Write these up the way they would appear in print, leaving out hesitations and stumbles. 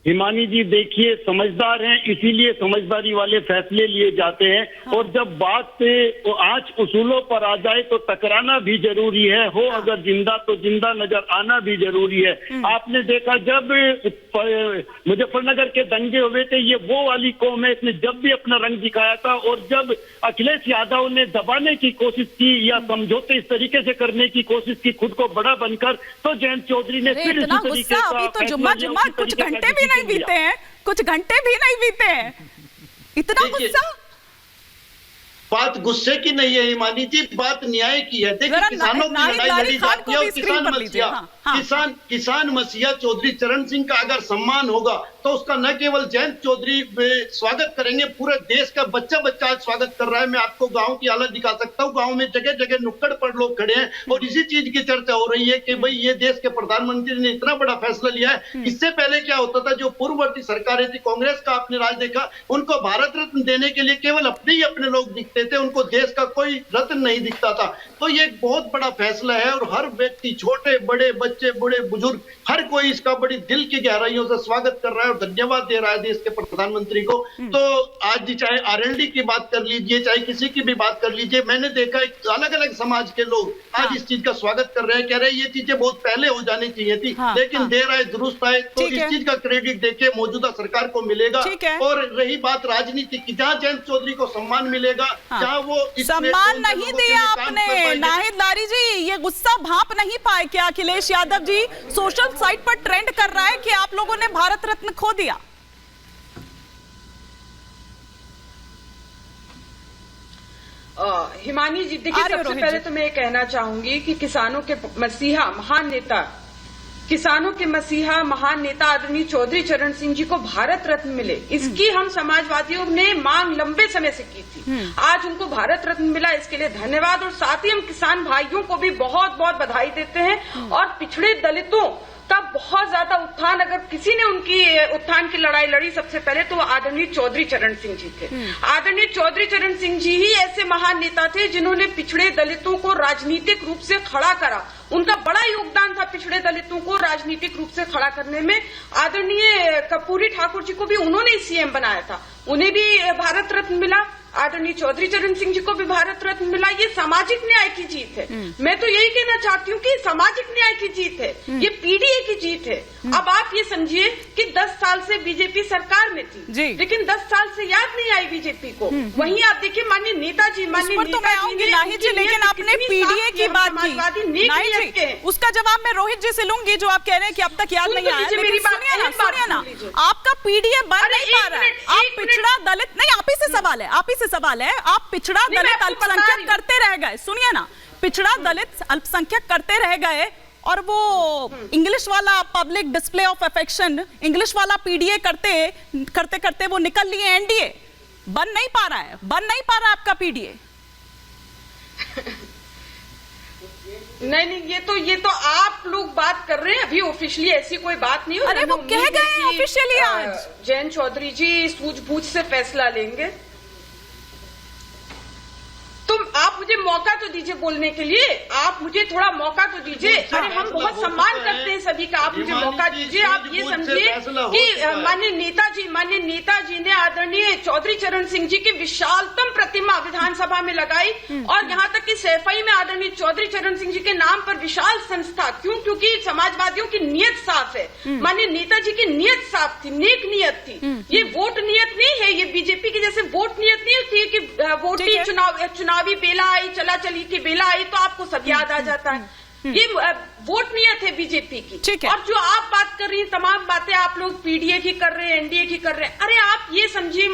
हिमानी जी देखिए, समझदार हैं, इसीलिए समझदारी वाले फैसले लिए जाते हैं। हाँ। और जब बात आज उसूलों पर आ जाए तो टकराना भी जरूरी है। हाँ। अगर जिंदा तो जिंदा नजर आना भी जरूरी है। आपने देखा जब मुजफ्फरनगर के दंगे हुए थे, ये वो वाली कौम है, इसने जब भी अपना रंग दिखाया था। और जब अखिलेश यादव ने दबाने की कोशिश की या समझौते इस तरीके से करने की कोशिश की खुद को बड़ा बनकर, तो जयंत चौधरी ने फिर इसी तरीके का जुम्मा कुछ घंटे भी नहीं बीते हैं, कुछ घंटे भी नहीं बीते हैं, इतना गुस्सा। बात गुस्से की नहीं है हिमानी जी, बात न्याय की है। देखिए, किसानों की लड़ाई लड़ी जाती है और किसान मसीहा चौधरी चरण सिंह का अगर सम्मान होगा तो उसका न केवल जयंत चौधरी स्वागत करेंगे, पूरे देश का बच्चा बच्चा आज स्वागत कर रहा है। मैं आपको गांव की हालत दिखा सकता हूँ। गांव में जगह जगह नुक्कड़ पर लोग खड़े हैं और इसी चीज की चर्चा हो रही है कि भाई ये देश के प्रधानमंत्री ने इतना बड़ा फैसला लिया है। इससे पहले क्या होता था, जो पूर्ववर्ती सरकारें थी, कांग्रेस का आपने राज देखा, उनको भारत रत्न देने के लिए केवल अपने ही अपने लोग दिखते थे, उनको देश का कोई रत्न नहीं दिखता था। तो ये एक बहुत बड़ा फैसला है और हर व्यक्ति, छोटे बड़े, बच्चे बूढ़े बुजुर्ग, हर कोई इसका बड़ी दिल की गहराइयों से स्वागत कर रहा है और धन्यवाद दे रहा है देश के प्रधानमंत्री को। तो आज चाहे आरएलडी की बात कर लीजिए, चाहे किसी की भी बात कर लीजिए, मैंने देखा अलग अलग समाज के लोग आज इस चीज का स्वागत कर रहे हैं, कह रहे हैं ये चीजें बहुत पहले हो जानी चाहिए थी, लेकिन देर आए दुरुस्त आए। तो इस चीज का क्रेडिट देखिए मौजूदा सरकार को मिलेगा। और रही बात राजनीति की, जहाँ जयंत चौधरी को सम्मान मिलेगा, जहाँ वो सम्मान नहीं दिया आपने नाहिद लारी जी, ये गुस्सा भांप नहीं पाए क्या अखिलेश यादव जी? सोशल साइट पर ट्रेंड कर रहा है कि आप लोगों ने भारत रत्न खो दिया। हिमानी जी देखिए, सबसे पहले तो मैं ये कहना चाहूंगी कि किसानों के मसीहा महान नेता, किसानों के मसीहा महान नेता आदरणीय चौधरी चरण सिंह जी को भारत रत्न मिले, इसकी हम समाजवादियों ने मांग लंबे समय से की थी। आज उनको भारत रत्न मिला, इसके लिए धन्यवाद। और साथ ही हम किसान भाइयों को भी बहुत बहुत बधाई देते हैं। और पिछड़े दलितों का बहुत ज्यादा उत्थान, अगर किसी ने उनकी उत्थान की लड़ाई लड़ी सबसे पहले तो आदरणीय चौधरी चरण सिंह जी थे। आदरणीय चौधरी चरण सिंह जी ही ऐसे महान नेता थे जिन्होंने पिछड़े दलितों को राजनीतिक रूप से खड़ा करा। उनका बड़ा योगदान था पिछड़े दलितों को राजनीतिक रूप से खड़ा करने में। आदरणीय कर्पूरी ठाकुर जी को भी उन्होंने सीएम बनाया था, उन्हें भी भारत रत्न मिला। आदरणीय चौधरी चरण सिंह जी को भी भारत रत्न मिला। ये सामाजिक न्याय की जीत है। मैं तो यही कहना चाहती हूँ कि सामाजिक न्याय की जीत है, ये पीडीए की जीत है। अब आप ये समझिए कि 10 साल से बीजेपी सरकार में थी, लेकिन 10 साल से याद नहीं आई बीजेपी को। वहीं आप देखिए माननीय नेताजी, माननीय लेकिन आपने पीडीए की बात की, उसका जवाब मैं रोहित जी से लूंगी, जो आप कह रहे हैं कि अब तक याद नहीं आया। मेरी सुनिए ना, आपका पीडीए बन नहीं पा रहा है, आप पिछड़ा दलित नहीं, आप ही से सवाल है, आप ही से सवाल है, आप पिछड़ा दलित अल्पसंख्यक करते रह गए। सुनिए ना, पिछड़ा दलित अल्पसंख्यक करते रह गए और वो इंग्लिश वाला public display of affection, English वाला पीडीए करते करते वो निकल लिए एनडीए। बन नहीं पा रहा है, बन नहीं पा रहा आपका पीडीए। नहीं, ये तो आप लोग बात कर रहे हैं, अभी ऑफिशियली ऐसी कोई बात नहीं हो। अरे वो कह गए ऑफिशियली आज जयंत चौधरी जी सूझबूझ से फैसला लेंगे। तुम आप मुझे मौका तो दीजिए बोलने के लिए, आप मुझे थोड़ा मौका तो दीजिए। अरे हम बहुत सम्मान करते हैं सभी का, आप मुझे मौका दीजिए। आप ये समझिए कि माननीय नेताजी ने आदरणीय चौधरी चरण सिंह जी की विशालतम प्रतिमा विधानसभा में लगाई और यहाँ तक कि सैफई में आदरणीय चौधरी चरण सिंह जी के नाम पर विशाल संस्था। क्यों? क्योंकि समाजवादियों की नीयत साफ है। माननीय नेताजी की नीयत साफ थी, नेक नीयत थी। ये वोट नीयत नहीं है, ये बीजेपी की जैसे वोट नीयत नहीं थी कि वोट ही चुनावी बेला आई, चला चली की बेला आई तो आपको सब याद आ जाता है। ये वोट नियत है बीजेपी की। और जो आप बात कर रही हैं, तमाम बातें आप लोग पीडीए की कर रहे हैं, एनडीए की कर रहे हैं। अरे आप ये समझिए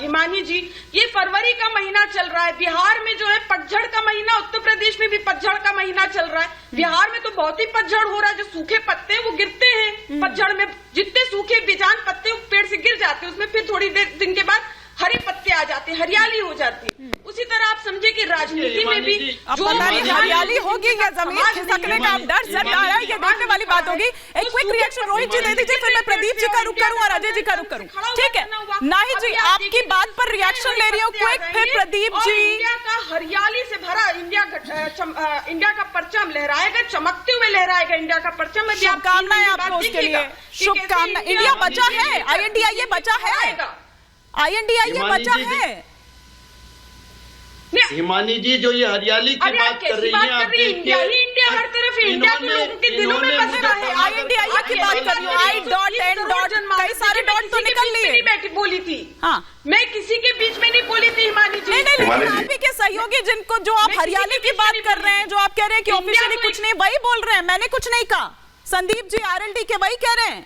हिमानी जी, ये फरवरी का महीना चल रहा है, बिहार में जो है पतझड़ का महीना, उत्तर प्रदेश में भी पतझड़ का महीना चल रहा है। बिहार में तो बहुत ही पतझड़ हो रहा है, जो सूखे पत्ते वो गिरते हैं पतझड़ में, जितने सूखे बेजान पत्ते पेड़ से गिर जाते हैं, उसमें फिर थोड़ी देर दिन के बाद हरे पत्ते आ जाते हैं, हरियाली हो जाती है। उसी तरह आप समझे कि राजनीति में भी अब पता नहीं हरियाली होगी या जमीन खिसकने का डर सर आ रहा है, ये देखने वाली बात होगी। एक क्विक रिएक्शन रोहित जी दे दीजिए, फिर मैं प्रदीप जी का रुख करूं और अजय जी का रुख करूं, ठीक है? नाहिद जी आपकी बात पर रिएक्शन ले रही हूँ क्विक, फिर प्रदीप जी। इंडिया का हरियाली से भरा इंडिया का परचम लहराएगा, चमकते हुए लहराएगा इंडिया का परचम। शुभकामनाएं आपको उसके लिए, शुभकामनाएं। इंडिया बचा है, INDIA बचा है, INDIA बचा है। हिमानी जी जो ये हरियाली की बात कर रही है, आप इंडिया हर तरफ है, इंडिया के लोगों के दिलों में बसता है। INDIA की बात कर रही हूँ, I.N. कई सारे डॉट तो निकल लिए। बैठी बोली थी, हाँ मैं किसी के बीच में नहीं बोली थी हिमानी जी। नहीं, आप ही के सहयोगी जिनको जो आप हरियाली की बात कर रहे हैं, जो आप कह रहे हैं कि ऑफिशियली कुछ नहीं, वही बोल रहे हैं, मैंने कुछ नहीं कहा। संदीप जी RLD के वही कह रहे हैं।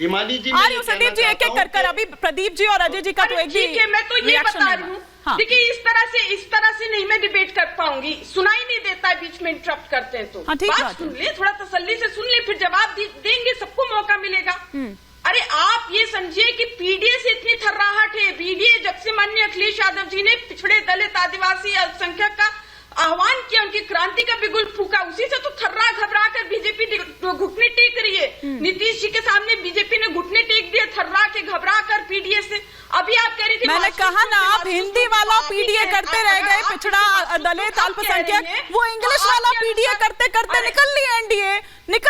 हिमानी जी आ रही हूँ संदीप जी, एक एक कर अभी प्रदीप जी और अजय जी का तो एक भी मैं तो ये बता रही हूँ। देखिए इस तरह से नहीं मैं डिबेट कर पाऊंगी, सुनाई नहीं देता है, बीच में इंटरप्ट करते हैं तो बात सुन ले, थोड़ा तसल्ली से सुन ले, फिर जवाब देंगे, सबको मौका मिलेगा। अरे आप ये समझिए कि पीडीए से इतनी थर्राहट है, पीडीए जब से माननीय अखिलेश यादव जी ने पिछड़े दलित आदिवासी अल्पसंख्यक का आह्वान किया, उनकी क्रांति का बिगुल फूका, उसी से तो थर्रा घबरा कर बीजेपी घुटने टेक रही है। नीतीश जी के सामने बीजेपी ने घुटने टेक दिए थर्रा के, घबरा कर पीडीए से। अभी आप कह रही थी, मैंने कहा ना आप हिंदी वाला पीडीए करते रह गए, पिछड़ा दलित अल्पसंख्यक, वो इंग्लिश वाला पीडीए करते करते निकल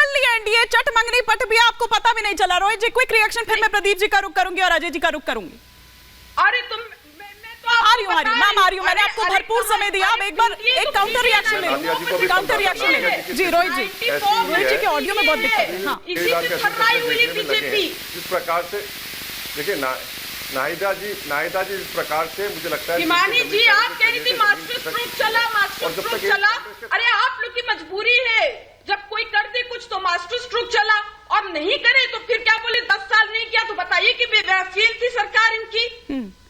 लिए एनडीए, चट मंगनी पट भी आपको पता भी नहीं चला। रोहित जी क्विक रिएक्शन, फिर मैं प्रदीप जी का रुख करूंगी और अजय जी का रुख करूंगी। अरे तुम आ रही हूँ, मैंने आपको भरपूर समय दिया। आप एक बार एक काउंटर रिएक्शन ले लो जी। रोहित जी के ऑडियो में बहुत दिक्कत है। हाँ जिस प्रकार से देखिए नाहिदा जी इस प्रकार से मुझे लगता है हिमानी जी आप कह रही थी मास्टर स्ट्रोक चला। अरे आप लोग की मजबूरी है, जब कोई कर दे कुछ तो मास्टर स्ट्रोक चला, और नहीं करे तो फिर क्या बोले 10 साल नहीं किया तो बताइए कि फेल थी सरकार इनकी।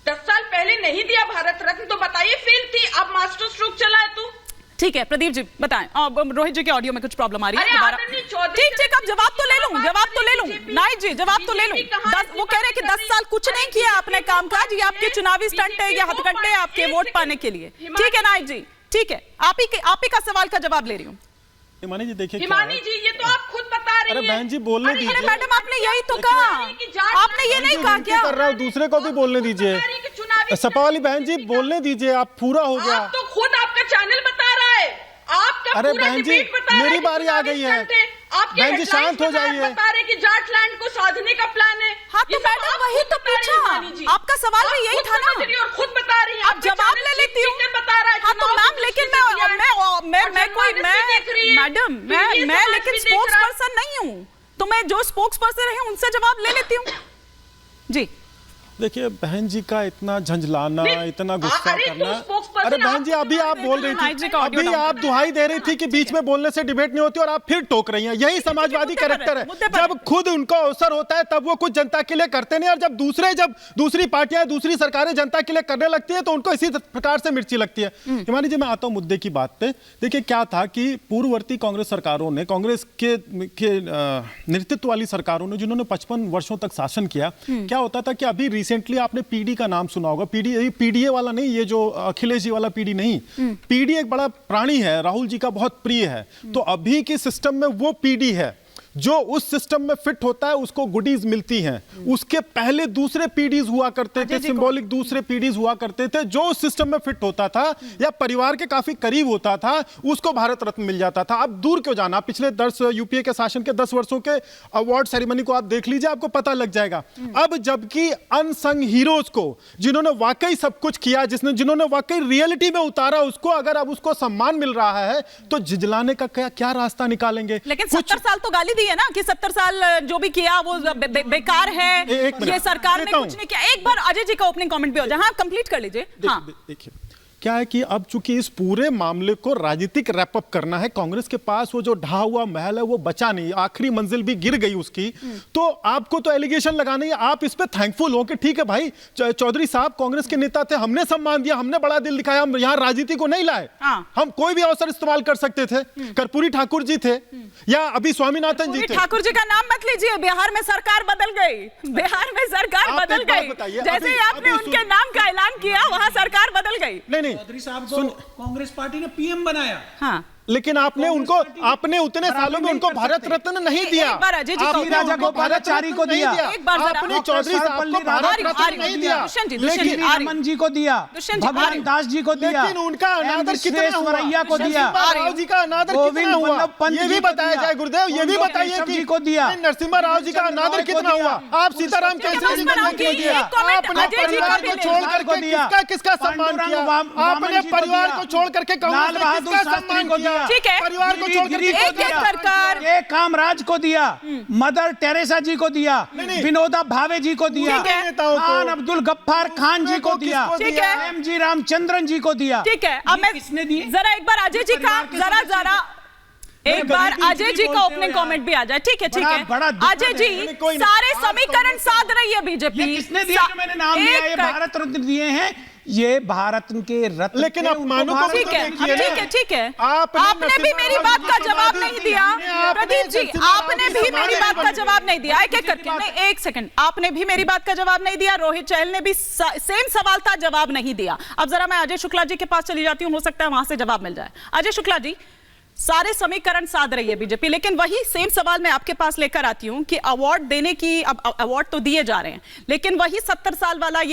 10 साल पहले नहीं दिया भारत रत्न तो बताइए फेल थी, अब मास्टर स्ट्रोक चला है तो ठीक है। प्रदीप जी बताएं, रोहित जी के ऑडियो में कुछ प्रॉब्लम आ रही है दोबारा। ठीक अब जवाब तो ले लूं नाइट जी, जवाब तो ले लूं। वो कह रहे हैं कि 10 साल कुछ नहीं किया आपने कामकाज, ये आपके चुनावी स्टंट है, ये हथकंडे आपके वोट पाने के लिए। ठीक है नाइट जी, ठीक है, आप ही का सवाल का जवाब ले रही हूँ। हिमानी जी देखिए, हिमानी जी ये तो आप खुद बता रही हैं। अरे बहन जी बोलने दीजिए। अरे मैडम आपने यही तो कहा, आपने ये नहीं कहा क्या? कर रहा हूँ, दूसरे को भी बोलने दीजिए। सपा वाली बहन जी बोलने दीजिए, आप पूरा हो गया। आप तो खुद आपका चैनल बता रहा है, आपका अरे बहन जी मेरी बारी आ गई है, बहन जी शांत हो जाइए। बता रहे कि जाट लैंड को साधने का प्लान है। हाँ तो मैडम वही तो पूछा, आपका सवाल भी यही था ना, और खुद बता रही है। आप जवाब ले लेती हूँ। बता रहा है। हाँ तो मैम लेकिन मैं लेकिन स्पोक्स पर्सन नहीं हूँ, तो मैं जो स्पोक्स पर्सन है उनसे जवाब ले लेती हूँ जी। देखिए बहन जी का इतना झंझलाना, इतना गुस्सा करना। अरे बहन जी अभी आप बोल रही थी, अभी आप दुहाई दे रही थी कि बीच में बोलने से डिबेट नहीं होती, और आप फिर टोक रही हैं। यही समाजवादी कैरेक्टर है, जब खुद उनको अवसर होता है तब वो कुछ जनता के लिए करते नहीं, और जब दूसरी पार्टियां, दूसरी सरकारें जनता के लिए करने लगती है तो उनको इसी प्रकार से मिर्ची लगती है। हिमानी जी मैं आता हूं मुद्दे की बात पे। देखिए क्या था कि पूर्ववर्ती कांग्रेस सरकारों ने, कांग्रेस के नेतृत्व वाली सरकारों ने, जिन्होंने 55 वर्षों तक शासन किया, क्या होता था कि अभी रिसेंटली आपने पीडी का नाम सुना होगा। पीडीए वाला नहीं, ये जो अखिलेश जी वाला पीडी नहीं, पीडी एक बड़ा प्राणी है, राहुल जी का बहुत प्रिय है। तो अभी के सिस्टम में वो पीडी है जो उस सिस्टम में फिट होता है, उसको गुडीज मिलती हैं। उसके पहले दूसरे पीडीज हुआ करते थे, सिंबॉलिक दूसरे पीडीज हुआ करते थे, जो उस सिस्टम में फिट होता था या परिवार के काफी करीब होता था, उसको भारत रत्न मिल जाता था। अब दूर क्यों जाना, पिछले 10 यूपीए के शासन के 10 वर्षों के अवार्ड सेरेमनी को आप देख लीजिए, आपको पता लग जाएगा। अब जबकि अनसंग हीरोज को, जिन्होंने वाकई सब कुछ किया, जिन्होंने वाकई रियलिटी में उतारा, उसको अगर अब उसको सम्मान मिल रहा है तो झिझलाने का क्या रास्ता निकालेंगे? लेकिन 70 साल तो गाली है ना कि 70 साल जो भी किया वो बेकार है, ये सरकार ने कुछ नहीं किया। एक बार अजय जी का ओपनिंग कमेंट भी हो जाए। हाँ कंप्लीट कर लीजिए। हाँ देखिए क्या है कि अब चूंकि इस पूरे मामले को राजनीतिक रैप अप करना है, कांग्रेस के पास वो जो ढहा हुआ महल है वो बचा नहीं, आखिरी मंजिल भी गिर गई उसकी। तो आपको तो एलिगेशन लगाना ही, आप इस पे थैंकफुल हो कि ठीक है भाई चौधरी साहब कांग्रेस के नेता थे, हमने सम्मान दिया, हमने बड़ा दिल दिखाया, हम यहाँ राजनीति को नहीं लाए। हम कोई भी अवसर इस्तेमाल कर सकते थे। कर्पूरी ठाकुर जी थे या अभी स्वामीनाथन जी थे। ठाकुर जी का नाम मत लीजिए, बिहार में सरकार बदल गई, बिहार में सरकार बदल गई, जैसे ही आपने उनके नाम का ऐलान किया वहां सरकार बदल गई। नहीं चौधरी साहब को कांग्रेस पार्टी ने पीएम बनाया। हाँ, लेकिन आपने उतने सालों में उनको भारत रत्न नहीं दिया। एक बार अजय जी आपने राजा उनको गोपालाचारी को दिया। एक बार जरा आपने चौधरी साहब को भारत रत्न नहीं दिया। लेकिन रमन जी को दिया, भगवान दास जी को दिया, लेकिन उनका अनादर कितना हुआ? विश्वेश्वरैया को दिया, राव जी का अनादर कितना हुआ? ये भी बताया जाए गुरुदेव, ये भी बताइए कि को दिया, नरसिम्हा राव जी का अनादर कितना हुआ? आप सीताराम केसरी जी को दिया, आपने परिवार को छोड़ करके किसका सम्मान किया? आपने परिवार को छोड़ करके कांग्रेस ने किसका सम्मान किया? ठीक है, परिवार को छोड़ करके ये कामराज को दिया, मदर टेरेसा जी को दिया, विनोदा भावे जी को दिया, खान अब्दुल गफ्फार खान जी को दिया, एम जी रामचंद्रन जी को दिया। ठीक है, अब मैं किसने दिए? जरा एक बार अजय जी का जरा एक बार अजय जी का ओपनिंग कमेंट भी आ जाए। ठीक है, ठीक है अजय जी, सारे समीकरण साध रही है बीजेपी। किसने दिया? जो मैंने नाम लिया, ये भारत रत्न दिए हैं, ये भारत के रत्न। लेकिन आप मानो को ठीक है, ठीक है, आपने भी मेरी बात का जवाब नहीं दिया प्रदीप जी, आपने भी मेरी बात का जवाब नहीं दिया। एक एक करके, नहीं एक सेकंड, आपने भी मेरी बात का जवाब नहीं दिया, रोहित चहल ने भी सेम सवाल था, जवाब नहीं दिया। अब जरा मैं अजय शुक्ला जी के पास चली जाती हूँ, हो सकता है वहां से जवाब मिल जाए। अजय शुक्ला जी, सारे समीकरण साध रही है बीजेपी, लेकिन वही सेम सवाल मैं आपके पास लेकर आती हूं कि अवार्ड देने की, अब अवार्ड तो दिए जा रहे हैं, लेकिन वही 70 साल वाला